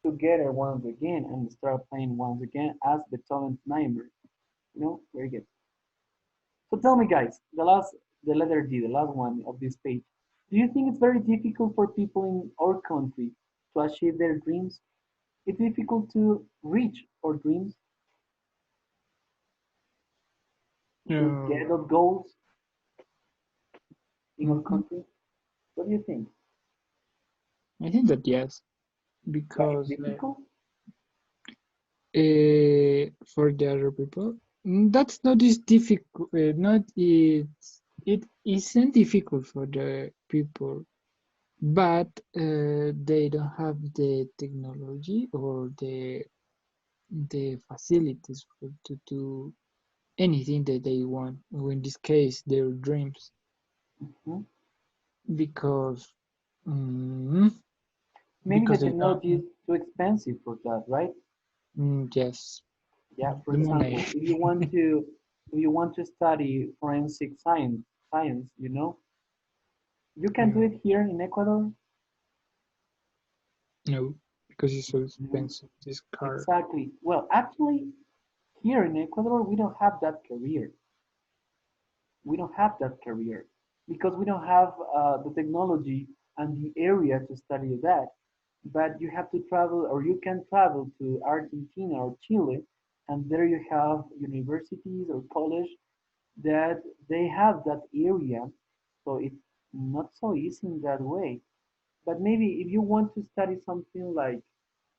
together once again and start playing once again as Beethoven's Nightmare. Very good. So tell me, guys, the letter D, the last one of this page. Do you think it's very difficult for people in our country to achieve their dreams? It's difficult to reach our dreams, to get No. those goals in our Mhm. country. What do you think? I think that yes, That is because difficult? for the other people, that's not as difficult. Not it isn't difficult for the people, but they don't have the technology or the facilities to do anything that they want. Or in this case, their dreams, Mhm. because mm, Maybe the because they don't. technology is too expensive for that, right? Yes, Yeah, for the money. example, if you want to study forensic science, you can do No, it here in Ecuador. no, because it's so No, expensive. This car. exactly. Well, actually, here in Ecuador, we don't have that career. We don't have that career because we don't have the technology and the area to study that. But you have to travel, or you can travel to Argentina or Chile, and there you have universities or college that they have that area. So it's not so easy in that way. But maybe if you want to study something like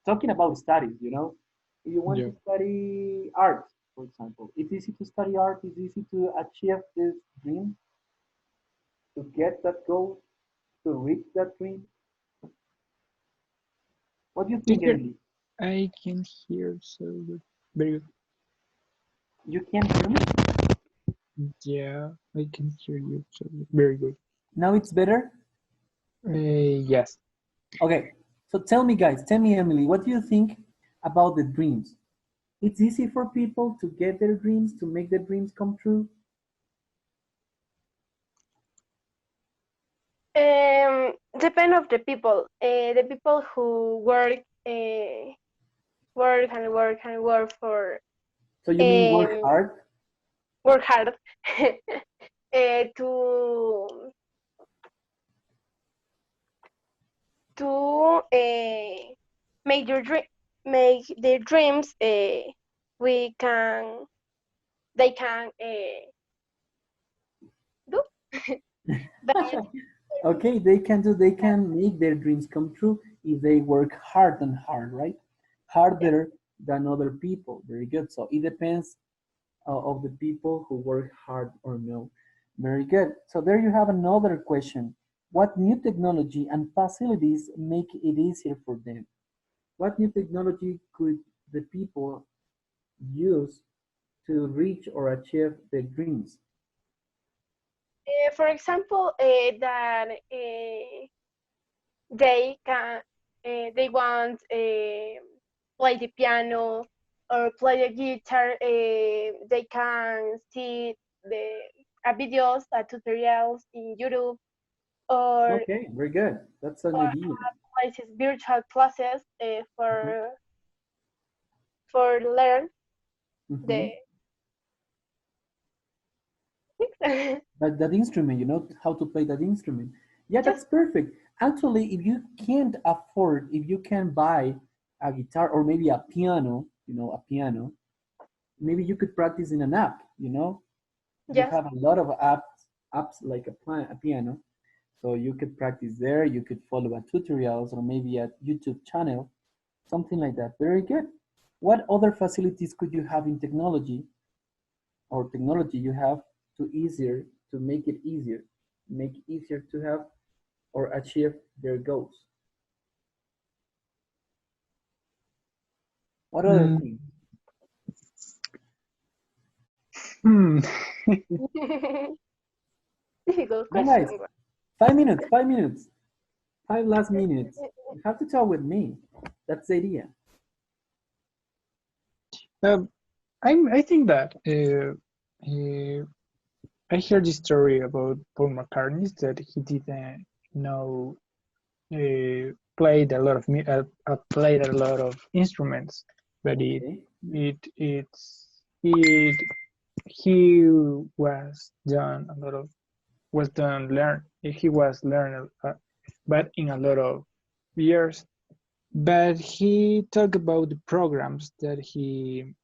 talking about studies, if you want Yeah. to study art, for example, it's easy to study art, it's easy to achieve this dream, to get that goal, to reach that dream. What do you think, Teacher, Emily? I can hear so good. Very You can hear me? good. Yeah, I can hear you so good. Very good. Now it's better? Yes. Okay, so tell me, guys, tell me, Emily, what do you think about the dreams? It's easy for people to get their dreams, to make their dreams come true? Depend of the people. The people who work and work and work for So you mean work um, hard? work hard to make make their dreams. We can they can do. But Okay, they can make their dreams come true if they work hard and hard, right? yeah. Harder than other people. Very good. So it depends of the people who work hard or no. Very good. So there you have another question. What new technology and facilities make it easier for them? What new technology could the people use to reach or achieve their dreams? For example, that they can they want play the piano or play the guitar. They can see the videos, tutorials in YouTube, or Okay, very good. That's an idea. Clases, virtual classes for learn the things. But that instrument, you know, how to play that instrument. Yeah, Yes. that's perfect. Actually, if you can't afford, if you can buy a guitar or maybe a piano, you know, a piano, maybe you could practice in an app, you know. You Yes. have a lot of apps like a piano. So you could practice there, you could follow a tutorials or maybe a YouTube channel, something like that. Very good. What other facilities could you have in technology or technology you have to make it easier, make it easier to have or achieve their goals? What other Mm, things? hmm. Difficult Come on, guys, question. 5 minutes, 5 minutes, 5 last minutes. You have to talk with me. That's the idea. Um, I think that I heard this story about Paul McCartney that he didn't know played a lot of played a lot of instruments, but Okay. it he was done a lot of was done learn he was learned but in a lot of years. But he talked about the programs that he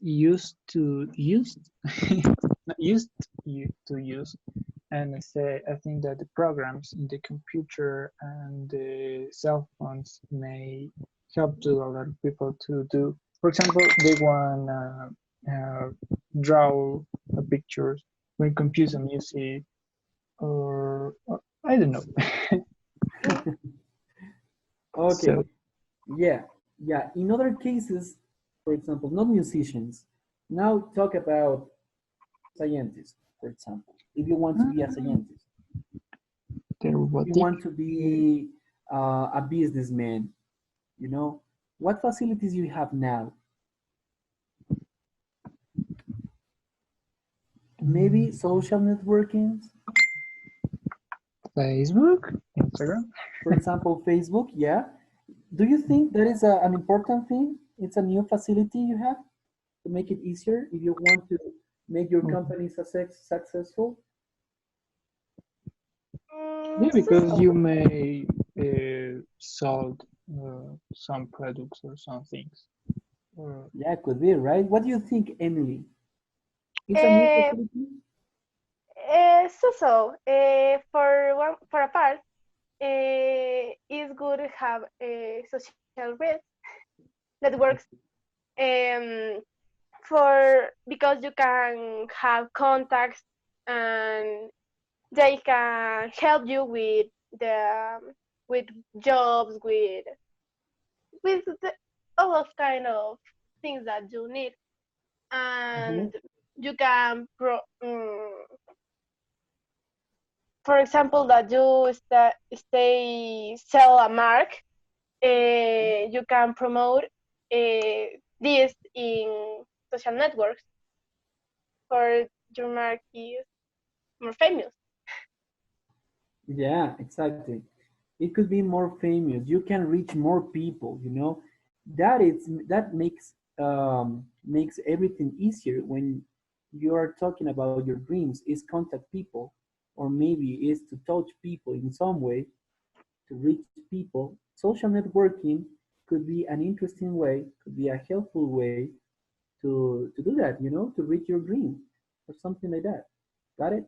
used to use not used to use. And I think that the programs in the computer and the cell phones may help to a lot of people to do. For example, they want draw a pictures, or compose a music, or I don't know. Okay. So Yeah. Yeah. In other cases, for example, not musicians. Now talk about scientists, for example. If you want to be a scientist, the if you robotic. want to be a businessman, you know, what facilities you have now? Maybe social networking, Facebook, Instagram. for example, Facebook. Yeah. Do you think that is an important thing? It's a new facility you have to make it easier if you want to make your company successful? Yeah, So, because you may sell some products or some things. Or Yeah, could be, right? What do you think, Emily? It's a new uh, facility? for a part, it's good to have social redes networks um, for because you can have contacts and they can help you with jobs with all of kind of things that you need Uh-huh. and you can for example that you stay sell a mark you can promote this in social networks for your mark is more famous. Yeah, exactly. It could be more famous. You can reach more people, you know. That makes everything easier when you are talking about your dreams is contact people or maybe is to touch people in some way to reach people. Social networking could be an interesting way, could be a helpful way to do that, you know, to reach your dream or something like that. Got it?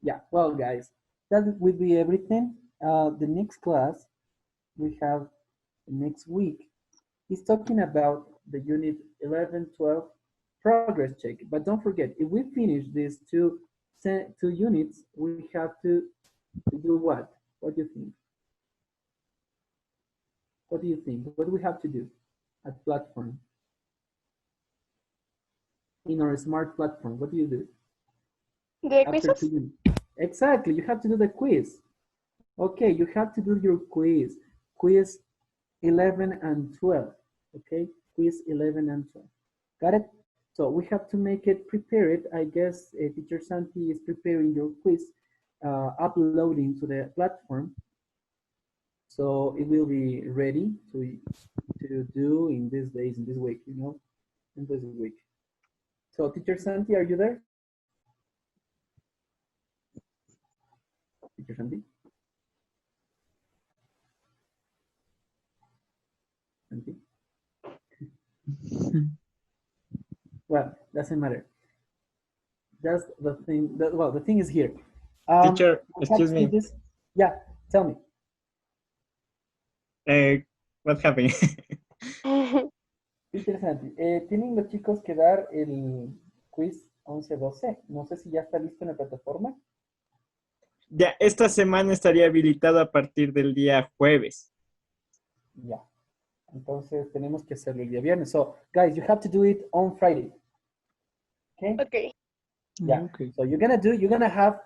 Yeah. Well, guys, that will be everything. The next class we have next week is talking about the unit 11, 12 progress check. But don't forget, if we finish these two units, we have to do what? What do you think? What do you think? What do we have to do at platform in our smart platform? What do you do The after two quizzes. units? Exactly, you have to do the quiz. Okay, you have to do your quiz. Quiz 11 and 12. Okay, quiz 11 and 12. Got it? So we have to make it, prepare it. I guess Teacher Santi is preparing your quiz, uploading to the platform. So it will be ready to do in these days, in this week, you know, in this week. So teacher Santi, are you there? Teacher Santi? Santi? Well, doesn't matter. That's the thing. Well, the thing is here. Teacher, We have excuse to do me. this. Yeah, tell me. What happened? Interesante. Tienen los chicos que dar el quiz 11-12. No sé si ya está listo en la plataforma. Ya, esta semana estaría habilitado a partir del día jueves. Ya. Entonces tenemos que hacerlo el día viernes. So, guys, you have to do it on Friday. Okay? Okay. Yeah. Okay. So you're gonna have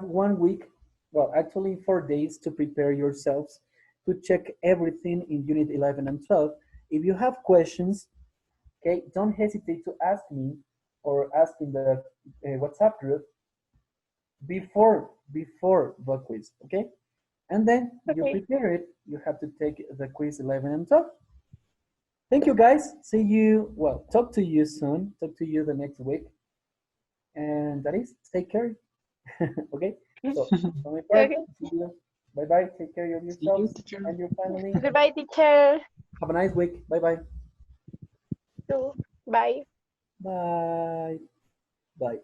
1 week, well, actually 4 days to prepare yourselves to check everything in Unit 11 and 12. If you have questions, okay, don't hesitate to ask me or ask in the WhatsApp group before the quiz, okay? And then you Okay. prepare it. You have to take the quiz 11 and 12. Thank you, guys. See you. Well, talk to you soon. Talk to you the next week. And that is, take care. Okay. So, on my part, Okay. see you. Bye bye. Take care of See you, yourselves teacher. and your family. Goodbye, teacher. Have a nice week. Bye bye. Bye. Bye. Bye.